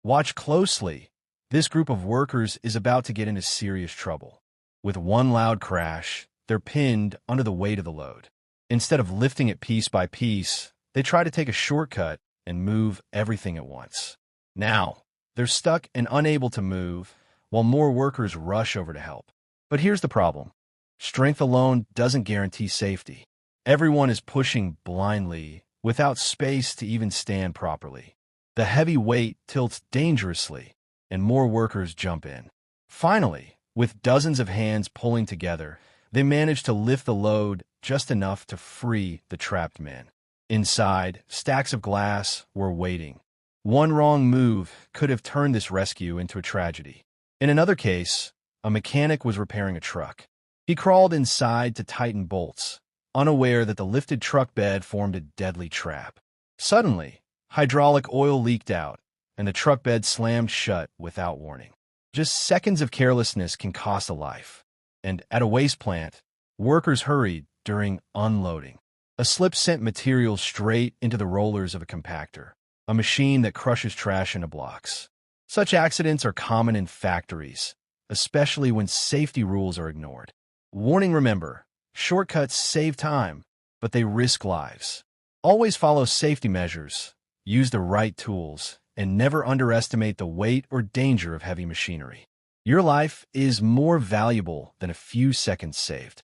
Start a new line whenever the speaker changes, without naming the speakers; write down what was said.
Watch closely. This group of workers is about to get into serious trouble. With one loud crash, they're pinned under the weight of the load. Instead of lifting it piece by piece, they try to take a shortcut and move everything at once. Now, they're stuck and unable to move, while more workers rush over to help. But here's the problem. Strength alone doesn't guarantee safety. Everyone is pushing blindly, without space to even stand properly. The heavy weight tilts dangerously, and more workers jump in. Finally, with dozens of hands pulling together, they manage to lift the load just enough to free the trapped men. Inside, stacks of glass were waiting. One wrong move could have turned this rescue into a tragedy. In another case, a mechanic was repairing a truck. He crawled inside to tighten bolts, unaware that the lifted truck bed formed a deadly trap. Suddenly, hydraulic oil leaked out, and the truck bed slammed shut without warning. Just seconds of carelessness can cost a life. And at a waste plant, workers hurried during unloading. A slip sent material straight into the rollers of a compactor, a machine that crushes trash into blocks. Such accidents are common in factories, especially when safety rules are ignored. Warning: remember, shortcuts save time, but they risk lives. Always follow safety measures, use the right tools, and never underestimate the weight or danger of heavy machinery. Your life is more valuable than a few seconds saved.